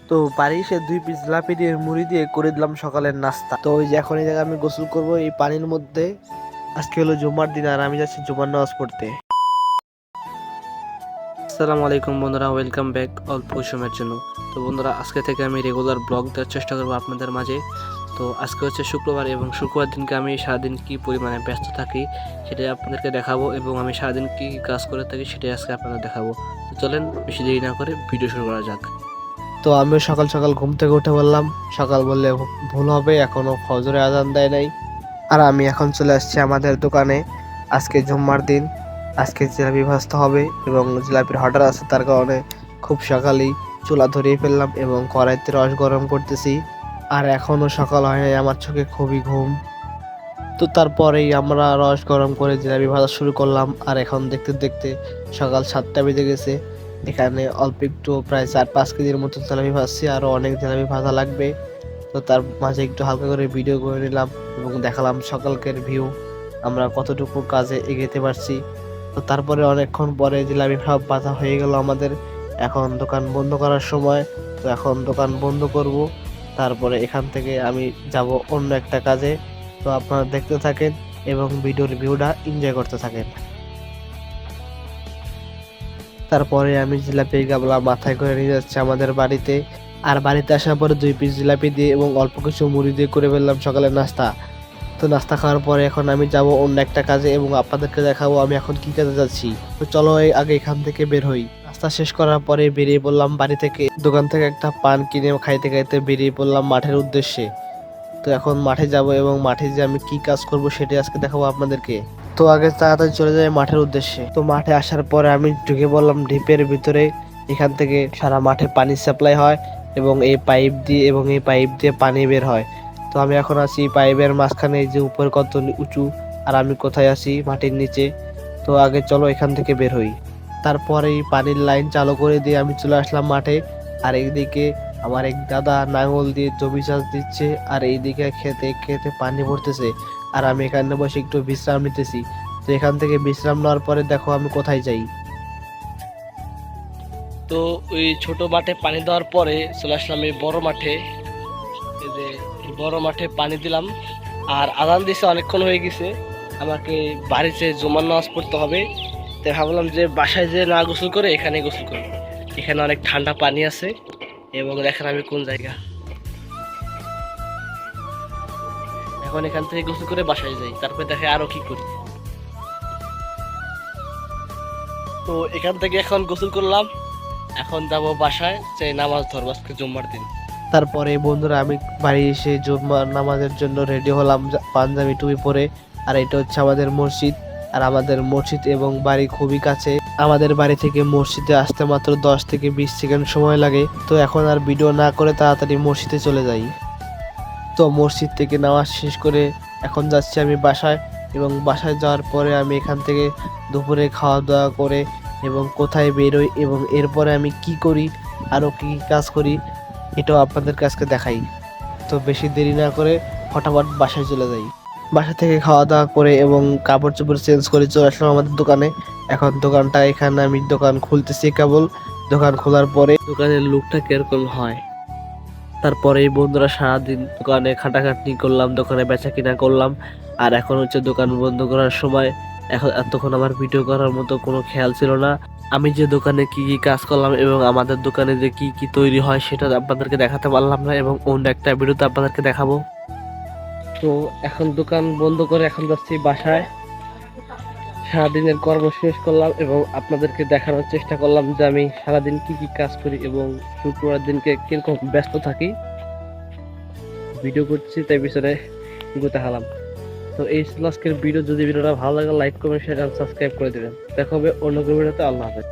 তো বাড়ি এসে 2 পিস জিলাপি দিয়ে মুড়ি দিয়ে করে দিলাম সকালের নাস্তা। তো ওই যে এখন এই জায়গায় আমি গোসল করব এই পানির মধ্যে। আজকে হলো জুম্মার দিন আর আমি যাচ্ছি জুমার নামাজ পড়তে। আসসালামু আলাইকুম বন্ধুরা, ওয়েলকাম ব্যাক অল্প সময়ের জন্য। তো বন্ধুরা, আজকে থেকে আমি রেগুলার ব্লগ দেওয়ার চেষ্টা করবো আপনাদের মাঝে। তো আজকে হচ্ছে শুক্রবার এবং শুক্রবার দিনকে আমি সারাদিন কী পরিমাণে ব্যস্ত থাকি সেটাই আপনাদেরকে দেখাবো, এবং আমি সারাদিন কী কী কাজ করে থাকি সেটাই আজকে আপনাদের দেখাবো। তো চলেন বেশি দেরি না করে ভিডিও শুরু করা যাক। তো আমিও সকাল সকাল ঘুম থেকে উঠে বললাম, সকাল বললে ভুল হবে, এখনো ফজরে আজান দেয় নাই। আর আমি এখন চলে আসছি আমাদের দোকানে। আজকে জুম্মার দিন, আজকে জিলাপি ভাজতে হবে এবং জিলাপির অর্ডার আছে, তার কারণে খুব সকালেই চুলা ধরিয়ে ফেললাম এবং কড়াইতে রস গরম করতেছি। আর এখনো সকাল হয় নাই, আমার চোখে খুবই ঘুম। তো তারপরেই আমরা রস গরম করে জিলাপি ভাজা শুরু করলাম। আর এখন দেখতে দেখতে সকাল 7টা বেজে গেছে। এখানে অল্প একটু প্রায় 4-5 কেজির মতো জিলাপি ভাজছি, আরও অনেক জিলাপি ভাজা লাগবে। তো তার মাঝে একটু হালকা করে ভিডিও করে নিলাম এবং দেখালাম সকালকের ভিউ, আমরা কতটুকু কাজে এগোতে পারছি। তো তারপরে অনেকক্ষণ পরে জিলাপি সব ভাজা হয়ে গেল আমাদের। এখন দোকান বন্ধ করার সময়। তো এখন দোকান বন্ধ করব, তারপরে এখান থেকে আমি যাব অন্য একটা কাজে। তো আপনারা দেখতে থাকেন এবং ভিডিওর ভিউটা এনজয় করতে থাকেন। তারপরে আমি জিলাপি গাবলা মাথায় করে নিয়ে যাচ্ছি আমাদের বাড়িতে। আর বাড়িতে আসার পরে 2 পিস জিলাপি দিয়ে এবং অল্প কিছু মুড়ি দিয়ে করে ফেললাম সকালের নাস্তা। তো নাস্তা খাওয়ার পরে এখন আমি যাব অন্য একটা কাজে এবং আপনাদেরকে দেখাবো আমি এখন কি কাজে যাচ্ছি। তো চলো আগে এখান থেকে বের হই। নাস্তা শেষ করার পরে বেরিয়ে পড়লাম বাড়ি থেকে। দোকান থেকে একটা পান কিনে খাইতে খাইতে বেরিয়ে পড়লাম মাঠের উদ্দেশ্যে। তো এখন মাঠে যাব এবং মাঠে যে আমি কি কাজ করব সেটাই আজকে দেখাবো আপনাদেরকে। তো আগে তাড়াতাড়ি চলে যাই মাঠের উদ্দেশ্যে। তো মাঠে আসার পরে আমি ঢুকে পড়লাম ডিপের ভিতরে। এখান থেকে সারা মাঠে পানি সাপ্লাই হয় এবং এই পাইপ দিয়ে পানি বের হয়। তো আমি এখন আছি পাইপের মাঝখানে, এই যে উপরে কত উঁচু আর আমি কোথায় আছি মাটির নিচে। তো আগে চলো এখান থেকে বের হই। তারপরে এই পানির লাইন চালু করে দিয়ে আমি চলে আসলাম মাঠে। আর এইদিকে আমার এক দাদা নাঙল দিয়ে জমি চাষ দিচ্ছে, আর এইদিকে খেতে খেতে পানি ভরতেছে। আর আমি এখানে বসে একটু বিশ্রাম নিতেছি। তো এখান থেকে বিশ্রাম নেওয়ার পরে দেখো আমি কোথায় যাই। তো ওই ছোট মাঠে পানি দেওয়ার পরে চলে আসলাম এই বড় মাঠে। এই যে এই বড় মাঠে পানি দিলাম আর আজান দিছে, অনেকক্ষণ হয়ে গেছে, আমাকে বাড়িতে জুমার নামাজ পড়তে হবে। তাই ভাবলাম যে বাসায় যে না গোসল করে এখানে গোসল করব। এখানে অনেক ঠান্ডা পানি আছে এবং দেখেন আমি কোন জায়গা। এখন এখান থেকে গোসল করে বাসায় যাই, তারপরে দেখে আরো কি করি। তো এখান থেকে এখন গোসল করলাম, এখন যাব বাসায়, সেই নামাজ ধরবো, আজকে জুম্মার দিন। তারপরে বন্ধুরা আমি বাড়ি এসে জুম্মার নামাজের জন্য রেডি হলাম পাঞ্জাবি টুপি পরে। আর এটা হচ্ছে আমাদের মসজিদ। আর আমাদের মসজিদ এবং বাড়ি খুবই কাছে। আমাদের বাড়ি থেকে মসজিদে আসতে মাত্র 10 থেকে 20 সেকেন্ড সময় লাগে। তো এখন আর ভিডিও না করে তাড়াতাড়ি মসজিদে চলে যাই। তো মসজিদ থেকে নামাজ শেষ করে এখন যাচ্ছি আমি বাসায়। এবং বাসায় যাওয়ার পরে আমি এখান থেকে দুপুরে খাওয়া দাওয়া করে এবং কোথায় বেরোই এবং এরপরে আমি কি করি, আরও কী কাজ করি, এটাও আপনাদের কাছকে দেখাই। তো বেশি দেরি না করে ফটাফট বাসায় চলে যাই। বাসা থেকে খাওয়া দাওয়া করে এবং কাপড় চোপড় চেঞ্জ করে চলে আসলাম আমাদের দোকানে। এখন দোকানটা এখানে আমি দোকান খুলতেছি কেবল। দোকান খোলার পরে দোকানের লুকটা কিরকম হয়। তারপরে এই বন্ধুরা সারাদিন দোকানে খাটাখাটনি করলাম, দোকানে বেচা কিনা করলাম। আর এখন হচ্ছে দোকান বন্ধ করার সময়। এখন এতক্ষণ আমার ভিডিও করার মতো কোনো খেয়াল ছিল না। আমি যে দোকানে কি কি কাজ করলাম এবং আমাদের দোকানে যে কি কি তৈরি হয় সেটা আপনাদেরকে দেখাতে পারলাম না, এবং অন্য একটা ভিডিওতে আপনাদেরকে দেখাবো। তো এখন দোকান বন্ধ করে এখন যাচ্ছি বাসায়। সারাদিনের কর্ম শেষ করলাম এবং আপনাদেরকে দেখানোর চেষ্টা করলাম যে আমি সারাদিন কি কি কাজ করি এবং শুক্রবার দিনকে কিরকম ব্যস্ত থাকি। ভিডিও করছি তাই পিছনে দেখালাম। তো এই ছিল আজকের ভিডিও। যদি ভিডিওটা ভালো লাগে লাইক কমেন্ট শেয়ার আর সাবস্ক্রাইব করে দেবেন। দেখা হবে অন্য কোনো ভিডিওতে। আল্লাহ হাফেজ।